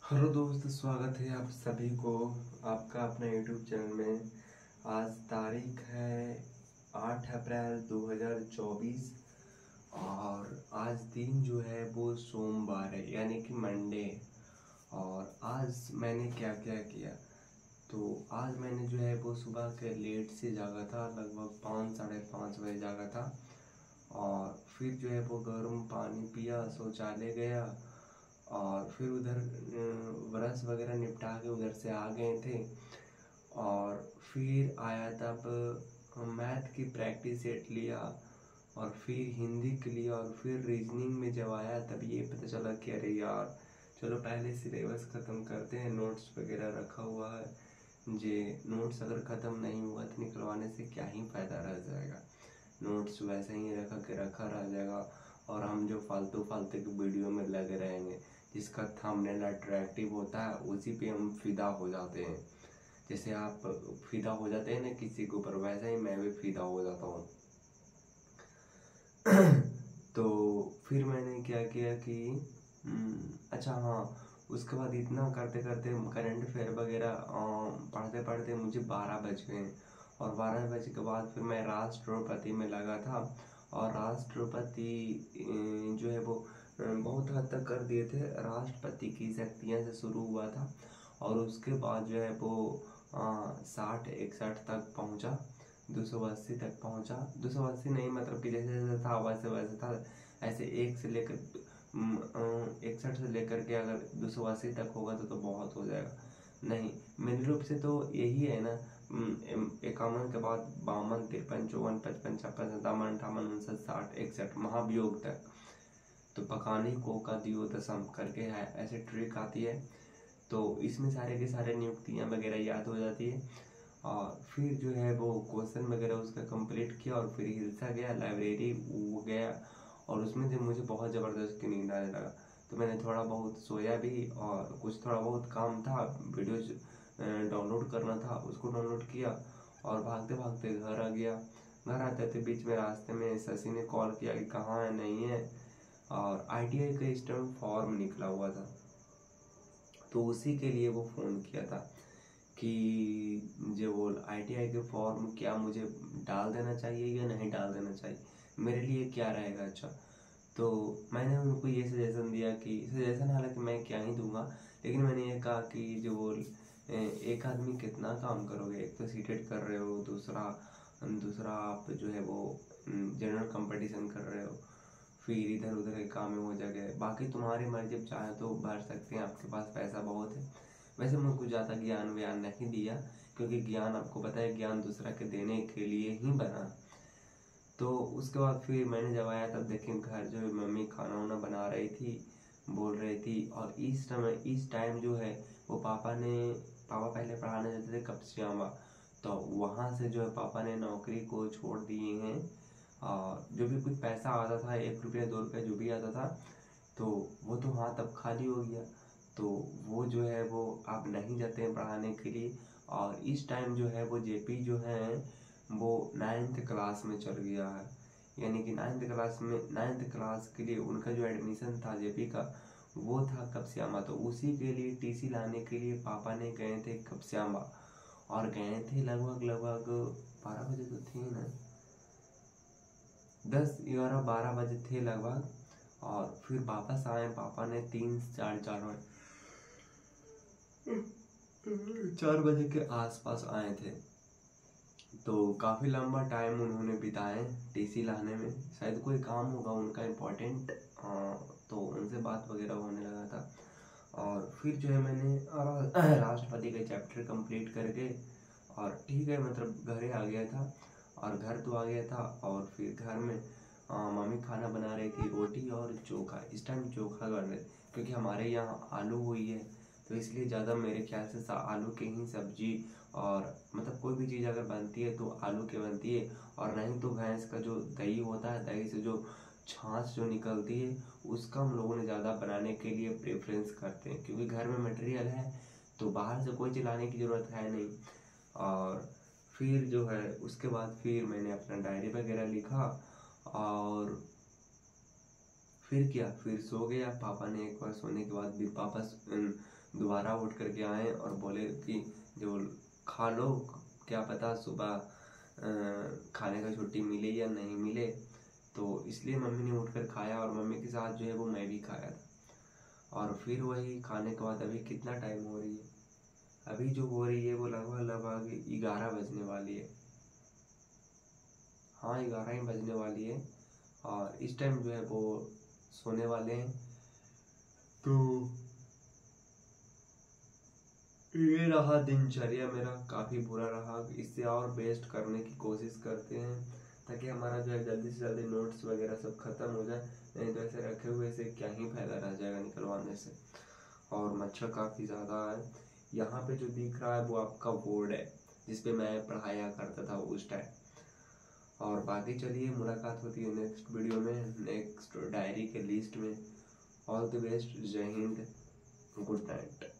Hello दोस्त, स्वागत है आप सभी को आपका अपना यूट्यूब चैनल में। आज तारीख है 8 अप्रैल 2024 और आज दिन जो है वो सोमवार है, यानी कि मंडे है। और आज मैंने क्या क्या किया, तो आज मैंने जो है वो सुबह के लेट से जागा था, लगभग 5 साढ़े 5 बजे जागा था। और फिर जो है वो गर्म पानी पिया, शौचालय गया और फिर उधर ब्रश वगैरह निपटा के उधर से आ गए थे। और फिर आया तब मैथ की प्रैक्टिस सेट लिया और फिर हिंदी के लिए और फिर रीजनिंग में जब आया तब ये पता चला कि अरे यार, चलो पहले सिलेबस ख़त्म करते हैं। नोट्स वगैरह रखा हुआ है, जे नोट्स अगर ख़त्म नहीं हुआ तो निकलवाने से क्या ही फ़ायदा रह जाएगा। नोट्स वैसे ही रखा रह जाएगा और हम जो फालतू फालतू की वीडियो में लगे रहेंगे जिसका थंबनेल अट्रैक्टिव होता है उसी पे हम फिदा हो जाते हैं। जैसे आप फिदा हो जाते हैं ना किसी के ऊपर, वैसे ही मैं भी फिदा हो जाता हूँ। तो फिर मैंने क्या किया कि अच्छा हाँ, उसके बाद इतना करते करते करंट अफेयर वगैरह पढ़ते पढ़ते मुझे 12 बज गए। और 12 बजे के बाद फिर मैं राष्ट्रपति में लगा था। और राष्ट्रपति जो है वो बहुत हद तक कर दिए थे। राष्ट्रपति की शक्तियाँ से शुरू हुआ था और उसके बाद जो है वो 60 61 तक पहुँचा, 280 तक पहुँचा। 280 नहीं, मतलब कि जैसे जैसे था वैसे वैसे था। ऐसे 1 से लेकर 61 से लेकर के अगर 280 तक होगा तो बहुत हो जाएगा। नहीं, मेन रूप से तो यही है ना, 51 के बाद 52 53 54 55 56 57 58 59 60 61 महाभियोग तक। तो पकाने को का दियो दशम करके है, ऐसे ट्रिक आती है। तो इसमें सारे के सारे नियुक्तियाँ वगैरह याद हो जाती है। और फिर जो है वो क्वेश्चन वगैरह उसका कंप्लीट किया और फिर हिलसा गया, लाइब्रेरी वो गया। और उसमें जब मुझे बहुत ज़बरदस्त की नींद आने लगा तो मैंने थोड़ा बहुत सोया भी और कुछ थोड़ा बहुत काम था, वीडियोज डाउनलोड करना था, उसको डाउनलोड किया और भागते भागते घर आ गया। घर आते थे बीच में रास्ते में शशि ने कॉल किया कि कहाँ है, नहीं है। और ITI का इस टाइम फॉर्म निकला हुआ था, तो उसी के लिए वो फ़ोन किया था कि जो वो ITI के फॉर्म क्या मुझे डाल देना चाहिए या नहीं डाल देना चाहिए, मेरे लिए क्या रहेगा अच्छा। तो मैंने उनको ये सजेशन दिया कि सजेशन हालांकि मैं क्या ही दूंगा, लेकिन मैंने ये कहा कि जो वो एक आदमी कितना काम करोगे, एक तो सीटेट कर रहे हो, दूसरा दूसरा आप जो है वो जनरल कंपटीशन कर रहे हो, फिर इधर उधर के काम में हो जाएगा। बाकी तुम्हारी मर्जी, जब चाहे तो भर सकते हैं, आपके पास पैसा बहुत है। वैसे मैं कुछ ज़्यादा ज्ञान व्यान नहीं दिया, क्योंकि ज्ञान आपको पता है ज्ञान दूसरा के देने के लिए ही बना। तो उसके बाद फिर मैंने जब आया तब देखें घर जो है मम्मी खाना वाना बना रही थी, बोल रही थी। और इस टाइम जो है वो पापा पहले पढ़ाने जाते थे कपसियामा, तो वहाँ से जो है पापा ने नौकरी को छोड़ दिए हैं। और जो भी कुछ पैसा आता था, 1 रुपया 2 रुपया जो भी आता था, तो वो तो हाँ तब खाली हो गया। तो वो जो है वो अब नहीं जाते हैं पढ़ाने के लिए। और इस टाइम जो है वो जेपी जो है वो 9th क्लास में चल गया है, यानी कि 9th क्लास के लिए उनका जो एडमिशन था जेपी का वो था कपस्यामा। तो उसी के लिए टीसी लाने के लिए पापा ने गए थे कपस्यामा। और गए थे लगभग लगभग 12 बजे तो थे ना, 10 11 12 बजे थे लगभग। और फिर वापस आए, पापा ने 4 बजे के आसपास आए थे। तो काफ़ी लंबा टाइम उन्होंने बिताए टीसी लाने में, शायद कोई काम होगा उनका इम्पोर्टेंट, तो उनसे बात वगैरह होने लगा था। और फिर जो है मैंने राष्ट्रपति का चैप्टर कंप्लीट करके और ठीक है, मतलब घरे आ गया था। और घर तो आ गया था और फिर घर में मम्मी खाना बना रही थी, रोटी और चोखा। इस टाइम चोखा कर रहे थे क्योंकि हमारे यहाँ आलू हुई है, तो इसलिए ज़्यादा मेरे ख्याल से आलू के ही सब्जी। और मतलब कोई भी चीज़ अगर बनती है तो आलू की बनती है, और नहीं तो भैंस का जो दही होता है, दही से जो छाछ जो निकलती है उसका हम लोगों ने ज़्यादा बनाने के लिए प्रेफरेंस करते हैं, क्योंकि घर में मटेरियल है तो बाहर से कोई चलाने की ज़रूरत है नहीं। और फिर जो है उसके बाद फिर मैंने अपना डायरी वगैरह लिखा और फिर क्या, फिर सो गया। पापा ने एक बार सोने के बाद भी दोबारा उठ करके आए और बोले कि जो खा लो, क्या पता सुबह खाने का छुट्टी मिले या नहीं मिले। तो इसलिए मम्मी ने उठकर खाया और मम्मी के साथ जो है वो मैं भी खाया था। और फिर वही खाने के बाद अभी कितना टाइम हो रही है, अभी जो हो रही है वो लगभग 11 बजने वाली है। हाँ 11 ही बजने वाली है और इस टाइम जो है वो सोने वाले हैं। तो ये रहा दिनचर्या मेरा, काफ़ी बुरा रहा। इससे और बेस्ट करने की कोशिश करते हैं ताकि हमारा जो है जल्दी से जल्दी नोट्स वगैरह सब खत्म हो जाए, नहीं तो ऐसे रखे हुए से क्या ही फायदा रह जाएगा निकलवाने से। और मच्छर काफ़ी ज़्यादा है। यहाँ पे जो दिख रहा है वो आपका बोर्ड है जिसपे मैं पढ़ाया करता था उस टाइम। और बाकी चलिए मुलाकात होती है नेक्स्ट वीडियो में, नेक्स्ट डायरी के लिस्ट में। ऑल द बेस्ट, जय हिंद, गुड नाइट।